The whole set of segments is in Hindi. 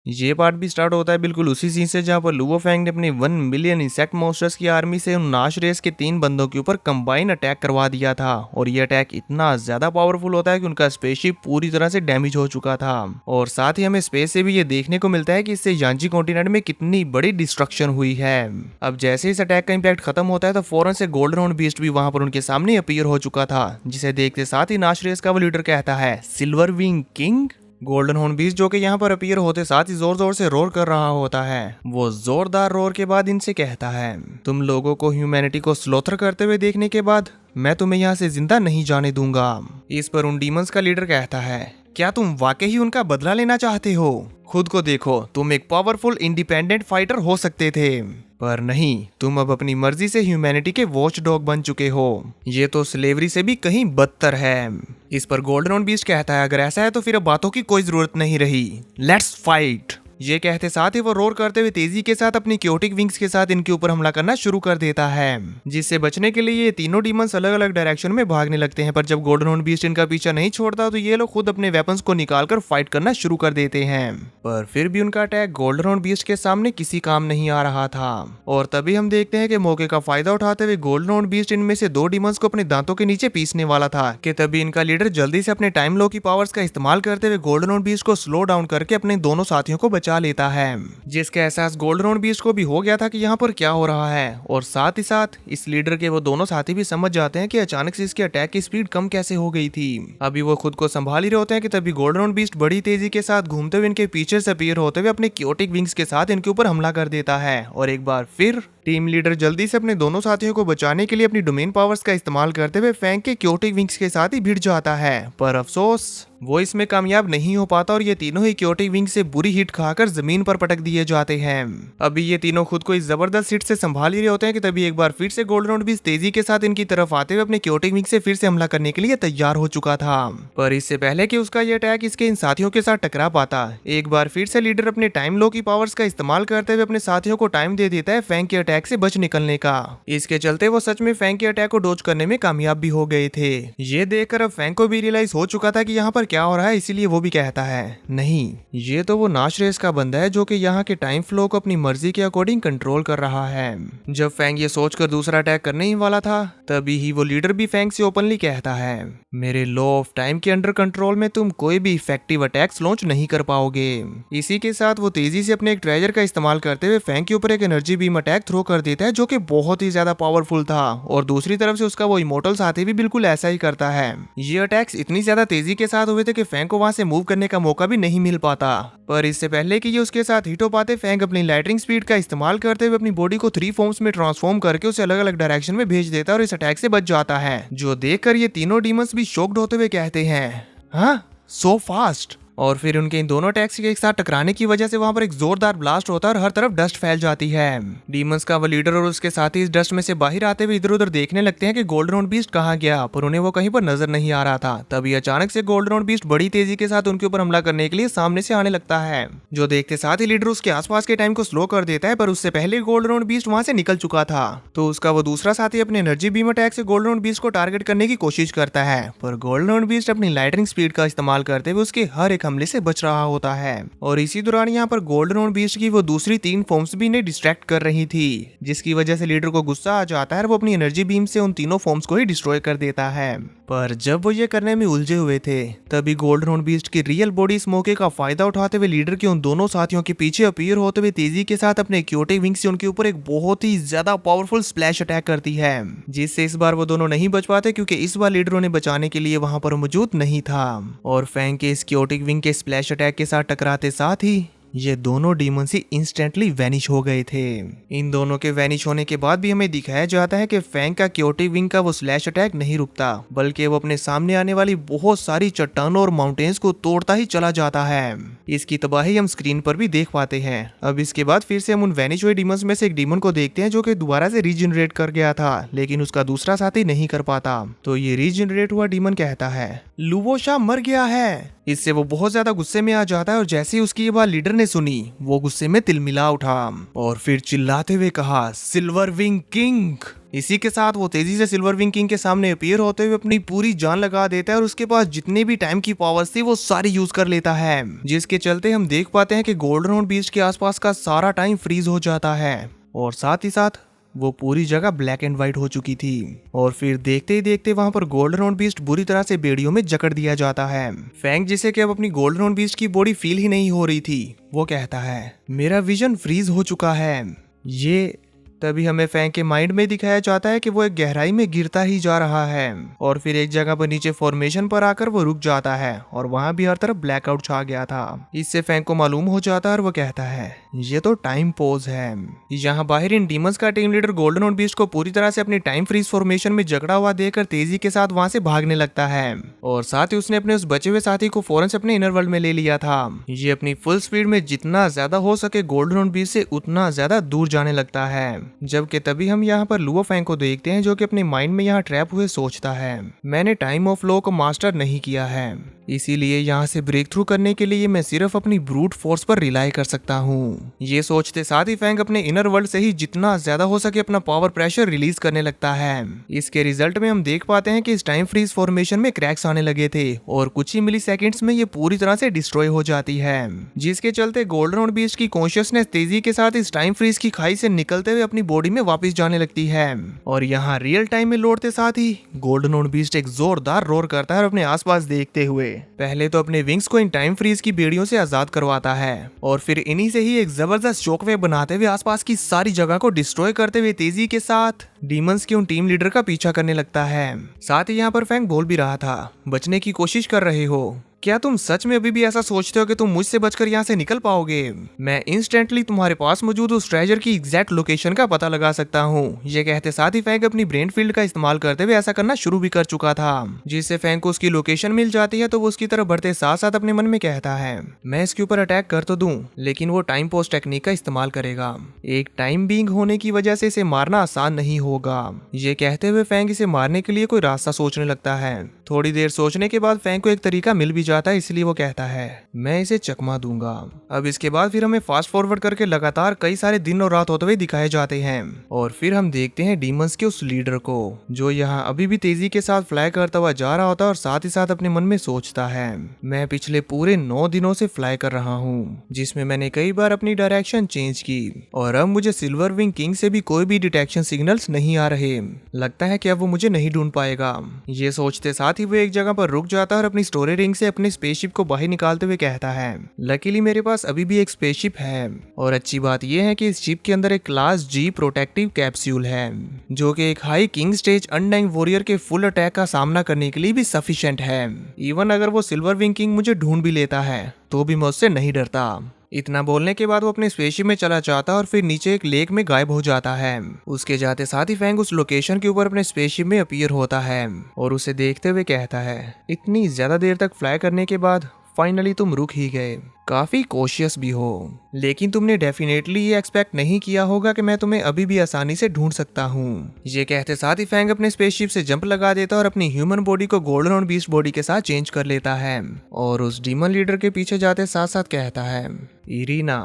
ये पार्ट भी स्टार्ट होता है बिल्कुल उसी सीन से जहाँ पर लुवो फेंग ने अपने 1 मिलियन इंसेक्ट मॉन्स्टर्स की आर्मी से उन नाश रेस के 3 बंदों के ऊपर कंबाइन अटैक करवा दिया था। और ये अटैक इतना ज्यादा पावरफुल होता है कि उनका स्पेसशिप पूरी तरह से डैमेज हो चुका था। और साथ ही हमें स्पेस से भी ये देखने को मिलता है कि इससे यांजी कॉन्टिनेंट में कितनी बड़ी डिस्ट्रक्शन हुई है। अब जैसे इस अटैक का इम्पैक्ट खत्म होता है तो फौरन से गोल्डन हॉर्न बीस्ट भी वहां पर उनके सामने अपीयर हो चुका था, जिसे देखते साथ ही नाश रेस का वो लीडर कहता है, silver wing king. Golden horn beast जो कि यहाँ पर अपीयर होते साथ ही जोर जोर से रोर कर रहा होता है। वो जोरदार रोर के बाद इनसे कहता है, तुम लोगों को ह्यूमैनिटी को स्लोथर करते हुए देखने के बाद मैं तुम्हें यहाँ से जिंदा नहीं जाने दूंगा। इस पर उन डीमंस का लीडर कहता है, क्या तुम वाकई ही उनका बदला लेना चाहते हो? खुद को देखो, तुम एक पावरफुल इंडिपेंडेंट फाइटर हो सकते थे, पर नहीं, तुम अब अपनी मर्जी से ह्यूमैनिटी के वॉच डॉग बन चुके हो। ये तो स्लेवरी से भी कहीं बदतर है। इस पर गोल्डन बीस्ट कहता है, अगर ऐसा है तो फिर अब बातों की कोई जरूरत नहीं रही, लेट्स फाइट। ये कहते साथ ही वो रोर करते हुए तेजी के साथ अपनी क्योटिक विंग्स के साथ इनके ऊपर हमला करना शुरू कर देता है, जिससे बचने के लिए ये तीनों डीमंस अलग अलग डायरेक्शन में भागने लगते हैं। पर जब गोल्डन हॉर्न बीस्ट इनका पीछा नहीं छोड़ता तो ये लोग खुद अपने वेपन्स को निकालकर फाइट करना शुरू कर देते हैं। पर फिर भी उनका अटैक गोल्डन हॉर्न बीस्ट के सामने किसी काम नहीं आ रहा था। और तभी हम देखते हैं कि मौके का फायदा उठाते हुए गोल्डन हॉर्न बीस्ट इनमें से 2 डीमंस को अपने दांतों के नीचे पीसने वाला था कि तभी इनका लीडर जल्दी से अपने टाइम लो की पावर्स का इस्तेमाल करते हुए गोल्डन हॉर्न बीस्ट को स्लो डाउन करके अपने दोनों साथियों को बचा लेता है, जिसका एहसास गोल्डन हॉर्न बीस्ट को भी हो गया था कि यहाँ पर क्या हो रहा है। और साथ ही साथ इस लीडर के वो दोनों साथी भी समझ जाते हैं कि अचानक से इसके अटैक की स्पीड कम कैसे हो गई थी। अभी वो खुद को संभाल ही रहे होते हैं कि तभी गोल्डन हॉर्न बीस्ट बड़ी तेजी के साथ घूमते हुए इनके पीछे से अपीयर होते हुए अपने क्योटिक विंग्स के साथ इनके ऊपर हमला कर देता है। और एक बार फिर टीम लीडर जल्दी से अपने दोनों साथियों को बचाने के लिए अपनी डोमेन पावर्स का इस्तेमाल करते हुए फैंग के क्योटिक विंग्स के साथ ही भिड़ जाता है। पर अफसोस वो इसमें कामयाब नहीं हो पाता और ये तीनों ही क्योटिक विंग से बुरी हिट खाकर जमीन पर पटक दिए जाते हैं। अभी ये तीनों खुद को इस जबरदस्त हिट से संभाल ही रहे होते हैं कि तभी एक बार फिर से गोल्डन हॉर्न बीस्ट तेजी के साथ इनकी तरफ आते हुए अपने क्योटिक विंग से फिर से हमला करने के लिए तैयार हो चुका था। पर इससे पहले कि उसका ये अटैक इसके इन साथियों के साथ टकरा पाता, एक बार फिर से लीडर अपने टाइम लो की पावर्स का इस्तेमाल करते हुए अपने साथियों को टाइम दे देता है फैंग के अटैक से बच निकलने का। इसके चलते वो सच में फैंग के अटैक को डोज करने में कामयाब भी हो गए थे। ये देखकर अब फैंग को भी रियलाइज हो चुका था कि यहाँ पर क्या हो रहा है, इसीलिए वो भी कहता है, नहीं, ये तो वो नाश रेस का बंदा है जो कि यहाँ के टाइम फ्लो को अपनी मर्जी के अकॉर्डिंग कंट्रोल कर रहा है। जब फैंग ये सोचकर दूसरा अटैक करने ही वाला था तभी ही वो लीडर भी फैंग से ओपनली कहता है, मेरे लॉ ऑफ टाइम के अंडर कंट्रोल में तुम कोई भी इफेक्टिव अटैक्स लॉन्च नहीं कर पाओगे। इसी के साथ वो तेजी से अपने एक ट्रेजर का इस्तेमाल करते हुए फैंग के ऊपर एक एनर्जी बीम अटैक थ्रो कर देता है जो कि बहुत ही ज्यादा पावरफुल था। और दूसरी तरफ से उसका वो इमोर्टल साथी भी बिल्कुल ऐसा ही करता है। ये अटैक्स इतनी ज्यादा तेजी के साथ हुए थे कि फैंग को वहां से मूव करने का मौका भी नहीं मिल पाता। पर इससे पहले कि ये उसके साथ हिट हो पाते, फैंग अपनी लाइटनिंग स्पीड का इस्तेमाल करते हुए अपनी बॉडी को 3 फॉर्म्स में ट्रांसफॉर्म करके उसे अलग अलग डायरेक्शन में भेज देता है और इस अटैक से बच जाता है, जो देखकर ये तीनों डीमंस भी शॉक्ड होते हुए कहते हैं, हाँ, सो फास्ट। और फिर उनके इन दोनों अटैक्स के एक साथ टकराने की वजह से वहां पर एक जोरदार ब्लास्ट होता है और हर तरफ डस्ट फैल जाती है। डीमंस का वो लीडर और उसके साथी इस डस्ट में से बाहर आते हुए इधर उधर देखने लगते हैं कि गोल्डन हॉर्न बीस्ट कहाँ गया, पर उन्हें वो कहीं पर नजर नहीं आ रहा था। तभी अचानक से गोल्डन हॉर्न बीस्ट बड़ी तेजी के साथ उनके ऊपर हमला करने के लिए सामने से आने लगता है, जो देखते साथ ही लीडर उसके आसपास के टाइम को स्लो कर देता है। पर उससे पहले गोल्डन हॉर्न बीस्ट वहां से निकल चुका था, तो उसका वो दूसरा साथी अपने एनर्जी बीम अटैक से गोल्डन हॉर्न बीस्ट को टारगेट करने की कोशिश करता है। पर गोल्डन हॉर्न बीस्ट अपनी लाइटनिंग स्पीड का इस्तेमाल करते हुए उसके हर एक हमले से बच रहा होता है। और इसी दौरान यहाँ पर गोल्डन हॉर्न बीस्ट की वो दूसरी 3 फॉर्म्स भी इन्हें डिस्ट्रैक्ट कर रही थी, जिसकी वजह से लीडर को गुस्सा आ जाता है और वो अपनी एनर्जी बीम से उन तीनों फॉर्म्स को ही डिस्ट्रॉय कर देता है। पर जब वो ये करने में उलझे हुए थे तभी गोल्डन हॉर्न बीस्ट की रियल बॉडी इस मौके का फायदा उठाते हुए लीडर के उन दोनों साथियों के पीछे अपीयर होते हुए तेजी के साथ अपने क्योटिक विंग से उनके ऊपर एक बहुत ही ज्यादा पावरफुल स्प्लैश अटैक करती है, जिससे इस बार वो दोनों नहीं बच पाते क्योंकि इस बार लीडर उन्हें बचाने के लिए वहां पर मौजूद नहीं था। और फैंग के इस क्योटिक विंग के स्प्लैश अटैक के साथ टकराते साथ ही ये दोनों डीमंस ही इंस्टेंटली वैनिश हो गए थे। इन दोनों के वैनिश होने के बाद भी हमें दिखाया जाता है कि फैंग का क्योटिक विंग का वो स्लैश अटैक नहीं रुकता, बल्कि वो अपने सामने आने वाली बहुत सारी चट्टानों और माउंटेन्स को तोड़ता ही चला जाता है। इसकी तबाही हम स्क्रीन पर भी देख पाते हैं। अब इसके बाद फिर से हम उन वैनिश हुए डीमंस में से एक डीमन को देखते हैं जो कि दोबारा से रीजनरेट कर गया था, लेकिन उसका दूसरा साथी नहीं कर पाता। तो ये रीजनरेट हुआ डीमन कहता है, लुवोशा मर गया है। इससे वो बहुत ज्यादा गुस्से में आ जाता है और जैसे ही उसकी ये बात लीडर ने सुनी वो गुस्से में तिलमिला उठा और फिर चिल्लाते हुए कहा, सिल्वर विंग किंग। इसी के साथ वो तेजी से सिल्वर विंग किंग के सामने अपीयर होते हुए अपनी पूरी जान लगा देता है और उसके पास जितने भी टाइम की पावर्स थी वो सारी यूज कर लेता है, जिसके चलते हम देख पाते हैं कि गोल्डन हॉर्न बीस्ट के आसपास का सारा टाइम फ्रीज हो जाता है और साथ ही साथ वो पूरी जगह ब्लैक एंड व्हाइट हो चुकी थी। और फिर देखते ही देखते वहां पर गोल्डन हॉर्न बीस्ट बुरी तरह से बेड़ियों में जकड़ दिया जाता है। फैंग, जिसे कि अब अपनी गोल्डन हॉर्न बीस्ट की बॉडी फील ही नहीं हो रही थी, वो कहता है मेरा विजन फ्रीज हो चुका है। ये तभी हमें फैंग के माइंड में दिखाया जाता है कि वो एक गहराई में गिरता ही जा रहा है और फिर एक जगह पर नीचे फॉर्मेशन पर आकर वो रुक जाता है और वहां भी हर तरफ ब्लैकआउट छा गया था। इससे फैंग को मालूम हो जाता है और वो कहता है ये तो टाइम पोज है। यहाँ बाहर इन डीमंस का team leader golden horn beast को पूरी तरह से अपनी टाइम फ्रीज फॉर्मेशन में जकड़ा हुआ देखकर तेजी के साथ वहां से भागने लगता है और साथ ही उसने अपने उस बचे हुए साथी को फौरन से अपने इनर वर्ल्ड में ले लिया था। ये अपनी फुल स्पीड में जितना ज्यादा हो सके गोल्डन हॉर्न बीस्ट से उतना ज्यादा दूर जाने लगता है। जबकि तभी हम यहाँ पर लुओ फैंग को देखते हैं जो कि अपने माइंड में यहाँ ट्रैप हुए सोचता है मैंने टाइम ऑफ लो को मास्टर नहीं किया है, इसीलिए यहाँ से ब्रेक थ्रू करने के लिए मैं सिर्फ अपनी ब्रूट फोर्स पर रिलाई कर सकता हूँ। ये सोचते साथ ही फैंग अपने इनर वर्ल्ड से ही जितना ज्यादा हो सके अपना पावर प्रेशर रिलीज करने लगता है। इसके रिजल्ट में हम देख पाते हैं कि इस टाइम फ्रीज फॉर्मेशन में क्रैक्स आने लगे थे और कुछ ही मिली सेकेंड्स में ये पूरी तरह से डिस्ट्रॉय हो जाती है, जिसके चलते गोल्डन हॉर्न बीस्ट की कॉन्शियसनेस तेजी के साथ इस टाइम फ्रीज की खाई से निकलते हुए अपनी बॉडी में वापस जाने लगती है और यहाँ रियल टाइम में लौटते साथ ही गोल्डन हॉर्न बीस्ट एक जोरदार रोर करता है अपने आसपास देखते हुए। पहले तो अपने विंग्स को इन टाइम फ्रीज की बेड़ियों से आजाद करवाता है और फिर इन्हीं से ही एक जबरदस्त शॉकवेव बनाते हुए आसपास की सारी जगह को डिस्ट्रॉय करते हुए तेजी के साथ डीमंस के उन टीम लीडर का पीछा करने लगता है। साथ ही यहाँ पर फैंग बोल भी रहा था बचने की कोशिश कर रहे हो, क्या तुम सच में अभी भी ऐसा सोचते हो कि तुम मुझसे बचकर यहाँ से निकल पाओगे? मैं इंस्टेंटली तुम्हारे पास मौजूद उस ट्रेजर की एग्जैक्ट लोकेशन का पता लगा सकता हूँ। ये कहते साथ ही फैंग अपनी ब्रेन फील्ड का इस्तेमाल करते हुए ऐसा करना शुरू भी कर चुका था, जिससे फैंग को उसकी लोकेशन मिल जाती है तो वो उसकी तरफ बढ़ते साथ साथ अपने मन में कहता है मैं इसके ऊपर अटैक कर तो दूं, लेकिन वो टाइम पोस्ट टेक्निक का इस्तेमाल करेगा। एक टाइम बीइंग होने की वजह से इसे मारना आसान नहीं होगा। ये कहते हुए फैंग इसे मारने के लिए कोई रास्ता सोचने लगता है। थोड़ी देर सोचने के बाद फैंग को एक तरीका मिल भी जाता है, इसलिए वो कहता है मैं इसे चकमा दूंगा। अब इसके बाद फिर हमें फास्ट फॉरवर्ड करके लगातार कई सारे दिन और रात होते हुए दिखाए जाते हैं और फिर हम देखते हैं डीमंस के उस लीडर को जो यहाँ अभी भी तेजी के साथ फ्लाई करता हुआ जा रहा होता है और साथ ही साथ अपने मन में सोचता है मैं पिछले पूरे 9 दिनों से फ्लाई कर रहा हूँ, जिसमें मैंने कई बार अपनी डायरेक्शन चेंज की और अब मुझे सिल्वर विंग किंग से भी कोई भी डिटेक्शन सिग्नल्स नहीं आ रहे। लगता है कि अब वो मुझे नहीं ढूंढ पाएगा। ये सोचते साथ ही वो एक जगह पर रुक जाता है और अपनी स्टोरी रिंग से अपने स्पेसशिप को बाहर निकालते हुए कहता है लकीली मेरे पास अभी भी एक स्पेसशिप है और अच्छी बात यह है कि इस शिप के अंदर एक क्लास जी प्रोटेक्टिव कैप्सूल है जो कि एक high king stage undying warrior के फुल अटैक का सामना करने के लिए भी सफिशिएंट है। इवन अगर वो सिल्वर विंग किंग मुझे ढूंढ भी लेता है तो भी मैं उससे नहीं डरता। इतना बोलने के बाद वो अपने स्पेसशिप में चला जाता है और फिर नीचे एक लेक में गायब हो जाता है। उसके जाते साथ ही फैंग उस लोकेशन के ऊपर अपने स्पेसशिप में अपीयर होता है और उसे देखते हुए कहता है इतनी ज्यादा देर तक फ्लाई करने के बाद फाइनली तुम रुक ही गए। काफी कॉशियस भी हो, लेकिन तुमने डेफिनेटली ये एक्सपेक्ट नहीं किया होगा कि मैं तुम्हें अभी भी आसानी से ढूंढ सकता हूँ। ये कहते साथ ही फैंग अपने स्पेसशिप से जंप लगा देता है और अपनी ह्यूमन बॉडी को गोल्डन हॉर्न बीस्ट बॉडी के साथ चेंज कर लेता है और उस डीमन लीडर के पीछे जाते साथ साथ कहता है Irina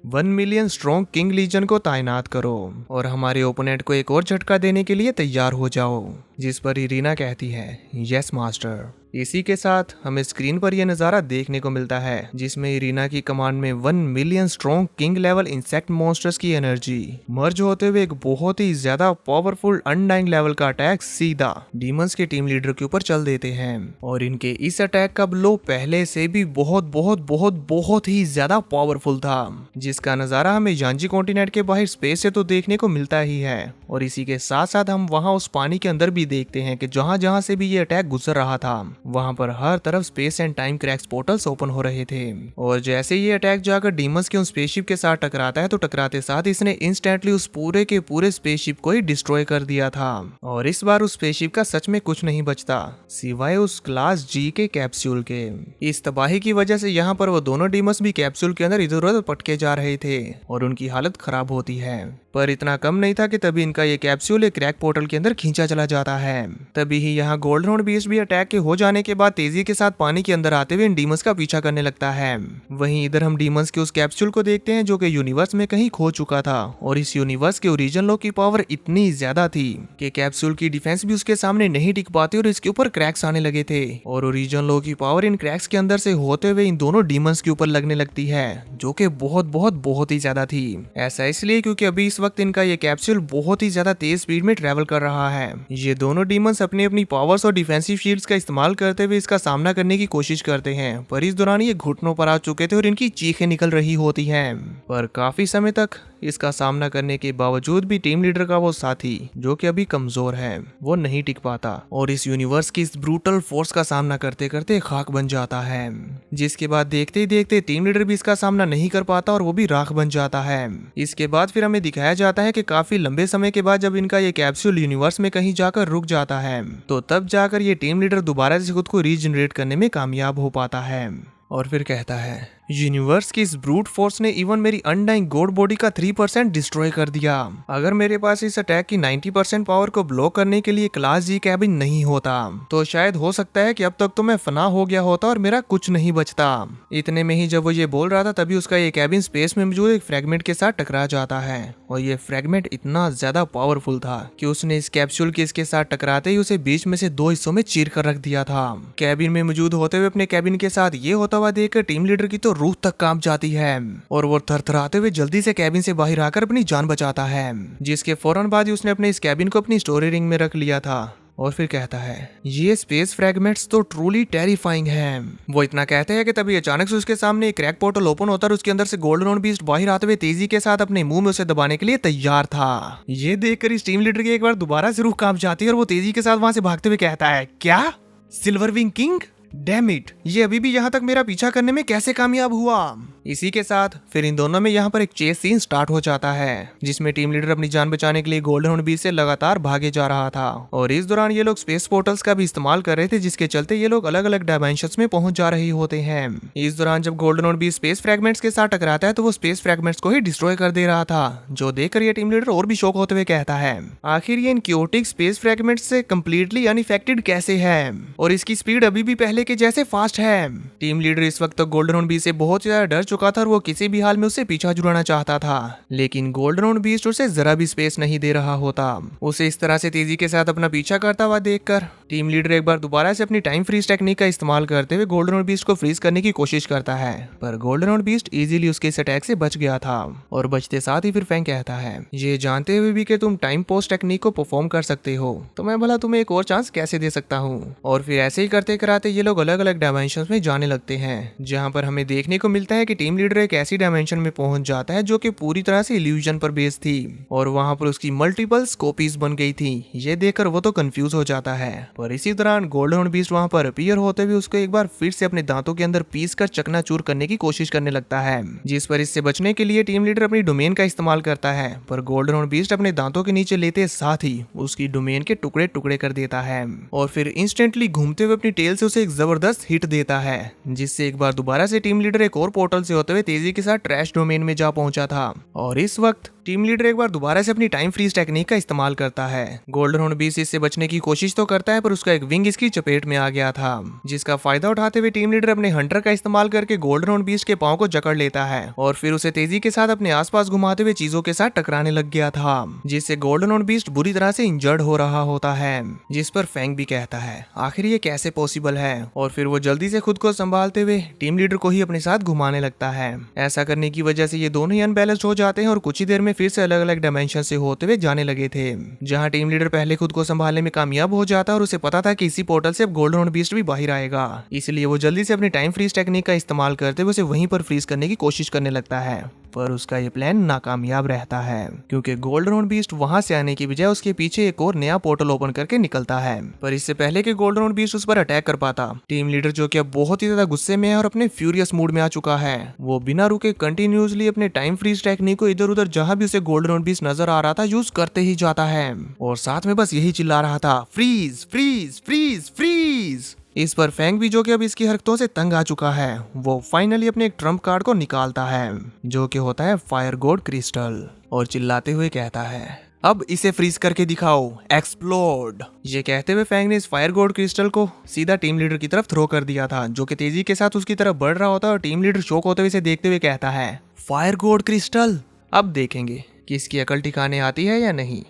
1 million strong king legion को तैनात करो और हमारे ओपोनेंट को एक और झटका देने के लिए तैयार हो जाओ। जिस पर इरीना कहती है यस मास्टर। इसी के साथ हमें स्क्रीन पर यह नज़ारा देखने को मिलता है जिसमें इरीना की कमांड में 1 million strong king level insect monsters की एनर्जी मर्ज होते हुए एक बहुत ही ज्यादा पावरफुल अनडाइंग लेवल का अटैक सीधा डीमंस के टीम लीडर के ऊपर चल देते हैं और इनके इस अटैक का ब्लो पहले से भी बहुत बहुत बहुत बहुत ही ज्यादा पावरफुल था, जिसका नजारा हमें यांजी कॉन्टिनेंट के बाहर स्पेस से तो देखने को मिलता ही है और इसी के साथ साथ हम वहां उस पानी के अंदर भी देखते हैं कि जहां जहां से भी ये अटैक गुजर रहा था वहां पर हर तरफ space and time cracks portals open हो रहे थे और जैसे ये अटैक जाकर डीमंस के उन स्पेसशिप के साथ टकराता है तो टकराते साथ इसने इंस्टेंटली उस पूरे के पूरे स्पेसशिप को ही डिस्ट्रॉय कर दिया था और इस बार उस स्पेसशिप का सच में कुछ नहीं बचता सिवाय उस क्लास जी के कैप्सूल के। इस तबाही की वजह से यहाँ पर वो दोनों डीमंस भी कैप्सूल के अंदर इधर उधर पटके जा रहे थे और उनकी हालत खराब होती है। पर इतना कम नहीं था कि तभी इनका ये कैप्सूल एक क्रैक पोर्टल के अंदर खींचा चला जाता है। तभी ही यहाँ गोल्डन बीस्ट भी अटैक के हो जाने के बाद तेजी के साथ पानी के अंदर आते हुए इन डीमंस का पीछा करने लगता है। वहीं इधर हम डीमंस के उस कैप्सूल को देखते हैं जो कि यूनिवर्स में कहीं खो चुका था और इस यूनिवर्स के ओरिजिन लोग की पावर इतनी ज्यादा थी कि कैप्सूल की डिफेंस भी उसके सामने नहीं टिक पाती और इसके ऊपर क्रैक्स आने लगे थे और ओरिजिन लोग की पावर इन क्रैक्स के अंदर से होते हुए इन दोनों डीमंस के ऊपर लगने लगती है, जो कि बहुत ही ज्यादा थी। ऐसा इसलिए क्योंकि अभी इस वक्त इनका ये कैप्सूल बहुत ही ज्यादा तेज स्पीड में ट्रेवल कर रहा है। ये दोनों डीमंस अपनी अपनी पावर्स और डिफेंसिव शील्ड्स का इस्तेमाल करते हुए इसका सामना करने की कोशिश करते हैं, पर इस दौरान ये घुटनों पर आ चुके थे और इनकी चीखें निकल रही होती हैं। पर काफी समय तक इसका सामना करने के बावजूद भी टीम लीडर का वो साथी जो कि अभी कमजोर है वो नहीं टिक पाता और इस यूनिवर्स की इस ब्रूटल फोर्स का सामना करते करते खाक बन जाता है। जिसके बाद देखते ही देखते टीम लीडर भी इसका सामना नहीं कर पाता और वो भी राख बन जाता है। इसके बाद फिर हमें दिखाया जाता है कि काफी लंबे समय के बाद जब इनका ये कैप्सूल यूनिवर्स में कहीं जाकर रुक जाता है तो तब जाकर ये टीम लीडर दोबारा से खुद को रीजनरेट करने में कामयाब हो पाता है और फिर कहता है यूनिवर्स की इस ब्रूट फोर्स ने इवन मेरी अनडाइंग गॉड बॉडी का 3% डिस्ट्रॉय कर दिया। अगर मेरे पास इस अटैक की 90% पावर को ब्लॉक करने के लिए क्लास जी कैबिन नहीं होता तो शायद हो सकता है कि अब तक तो मैं फना हो गया होता और मेरा कुछ नहीं बचता। इतने में ही जब वो ये बोल रहा था तभी उसका ये कैबिन स्पेस में मौजूद एक फ्रेगमेंट के साथ टकरा जाता है और ये फ्रेगमेंट इतना ज्यादा पावरफुल था कि उसने इस कैप्सूल के इसके साथ टकराते ही उसे बीच में से 2 हिस्सों में चीर कर रख दिया था। कैबिन में मौजूद होते हुए अपने कैबिन के साथ ये होता हुआ देखकर टीम लीडर की तो रूह तक कांप जाती है और वो थरथराते हुए जल्दी से कैबिन से बाहर आकर अपनी जान बचाता है, जिसके फौरन बाद ही उसने अपने इस कैबिन को अपनी स्टोरी रिंग में रख लिया था और फिर कहता है ये स्पेस फ्रैगमेंट्स तो ट्रूली टेरिफाइंग हैं। वो इतना कहते हैं कि तभी अचानक से उसके सामने एक क्रैक पोर्टल ओपन होता है और उसके अंदर से गोल्डन बीस्ट बाहर आते हुए तेजी के साथ अपने मुंह में उसे दबाने के लिए तैयार था। ये देखकर इस टीम लीडर की एक बार दोबारा से रूह कांप जाती है और वो तेजी के साथ वहां से भागते हुए कहता है क्या silver wing king, damn it, ये अभी भी यहाँ तक मेरा पीछा करने में कैसे कामयाब हुआ। इसी के साथ फिर इन दोनों में यहाँ पर एक चेस सीन स्टार्ट हो जाता है जिसमें टीम लीडर अपनी जान बचाने के लिए गोल्डन बीच से लगातार भागे जा रहा था और इस दौरान ये लोग स्पेस पोर्टल्स का भी इस्तेमाल कर रहे थे जिसके चलते ये लोग अलग अलग डायमेंशंस में पहुंच जा रहे होते हैं। इस दौरान जब गोल्डन बीच स्पेस फ्रैगमेंट्स के साथ टकराता है तो वो स्पेस फ्रैगमेंट्स को ही डिस्ट्रॉय कर दे रहा था, जो देखकर ये टीम लीडर और भी शॉक होते हुए कहता है आखिर ये इन क्योटिक स्पेस फ्रैगमेंट्स से कम्प्लीटली अनइफेक्टेड कैसे है और इसकी स्पीड अभी भी पहले के जैसे फास्ट है। टीम लीडर इस वक्त गोल्डन बीच से बहुत ज्यादा डर चुका था और वो किसी भी हाल में उससे पीछा छुड़ाना चाहता था, लेकिन गोल्डन बीस्ट उसे जरा भी स्पेस नहीं दे रहा होता। उसे इस तरह से तेजी के साथ अपना पीछा करता हुआ देखकर टीम लीडर एक बार दोबारा से अपनी टाइम फ्रीज टेक्निक का इस्तेमाल करते हुए गोल्डन बीस्ट को फ्रीज करने की कोशिश करता है, पर गोल्डन बीस्ट इजीली उसके इस अटैक से बच गया था और बचते साथ ही फिर फैंग कहता है ये जानते हुए भी कि तुम टाइम पोस्ट टेक्निक को परफॉर्म कर सकते हो तो मैं भला तुम्हें एक और चांस कैसे दे सकता हूँ। और फिर ऐसे ही करते कराते ये लोग अलग अलग डायमेंशन में जाने लगते हैं जहाँ पर हमें देखने को मिलता है कि टीम लीडर एक ऐसी डायमेंशन में पहुंच जाता है जो कि पूरी तरह से इल्यूजन पर बेस्ड थी और वहां पर उसकी मल्टीपल कॉपीज बन गई थी। ये देखकर वो तो कंफ्यूज हो जाता है, पर इसी दौरान गोल्डन बीस्ट वहां पर अपीयर होते हुए उसको एक बार फिर से अपने दांतों के अंदर पीस कर चकनाचूर करने की कोशिश करने लगता है, जिस पर इससे बचने के लिए टीम लीडर अपनी डोमेन का इस्तेमाल करता है, पर गोल्डन बीस्ट अपने दांतों के नीचे लेते साथ ही उसकी डोमेन के टुकड़े टुकड़े कर देता है और फिर इंस्टेंटली घूमते हुए अपनी टेल से उसे एक जबरदस्त हिट देता है, जिससे एक बार दोबारा से टीम लीडर एक और पोर्टल से होते हुए तेजी के साथ ट्रैश डोमेन में जा पहुंचा था। और इस वक्त टीम लीडर एक बार दोबारा से अपनी टाइम फ्रीज टेक्निक का इस्तेमाल करता है। गोल्डन बीस्ट इससे बचने की कोशिश तो करता है पर उसका एक विंग इसकी चपेट में आ गया था, जिसका फायदा उठाते हुए टीम लीडर अपने हंटर का इस्तेमाल करके गोल्डन बीस्ट के पांव को जकड़ लेता है और फिर उसे तेजी के साथ अपने आसपास घुमाते हुए चीजों के साथ टकराने लग गया था, जिससे गोल्डन बीस्ट बुरी तरह से इंजर्ड हो रहा होता है, जिस पर फैंग भी कहता है आखिर ये कैसे पॉसिबल है और फिर वो जल्दी से खुद को संभालते हुए टीम लीडर को ही अपने साथ घुमाने लगता है। ऐसा करने की वजह से ये दोनों ही अनबैलेंस्ड हो जाते हैं और कुछ ही देर में फिर से अलग अलग डायमेंशन से होते हुए जाने लगे थे, जहां टीम लीडर पहले खुद को संभालने में कामयाब हो जाता और उसे पता था कि इसी पोर्टल से अब गोल्डन बीस्ट भी बाहर आएगा, इसलिए वो जल्दी से अपनी टाइम फ्रीज टेक्निक का इस्तेमाल करते हुए उसे वहीं पर फ्रीज करने की कोशिश करने लगता है, पर उसका ये प्लान नाकामयाब रहता है क्योंकि गोल्डन बीस्ट वहां से आने की बजाय उसके पीछे एक और नया पोर्टल ओपन करके निकलता है। पर इससे पहले कि गोल्डन बीस्ट उस पर अटैक कर पाता, टीम लीडर जो कि अब बहुत ही ज्यादा गुस्से में है और अपने फ्यूरियस मूड में आ चुका है, वो बिना रुके कंटिन्यूसली अपने टाइम फ्रीज टेक्निक को इधर उधर जहां भी उसे गोल्डन बीस्ट नजर आ रहा था यूज करते ही जाता है और साथ में बस यही चिल्ला रहा था फ्रीज फ्रीज फ्रीज फ्रीज। इस पर फैंग भी, जो कि अब इसकी हरकतों से तंग आ चुका है, वो फाइनली अपने एक ट्रम्प कार्ड को निकालता है जो कि होता है फायर गॉड क्रिस्टल, और चिल्लाते हुए कहता है अब इसे फ्रीज करके दिखाओ, एक्सप्लोड। ये कहते हुए फैंग ने इस फायर गॉड क्रिस्टल को सीधा टीम लीडर की तरफ थ्रो कर दिया था, जो कि तेजी के साथ उसकी तरफ बढ़ रहा होता है और टीम लीडर शॉक होते हुए इसे देखते हुए कहता है फायर गॉड क्रिस्टल, अब देखेंगे कि इसकी अकल ठिकाने आती है या नहीं।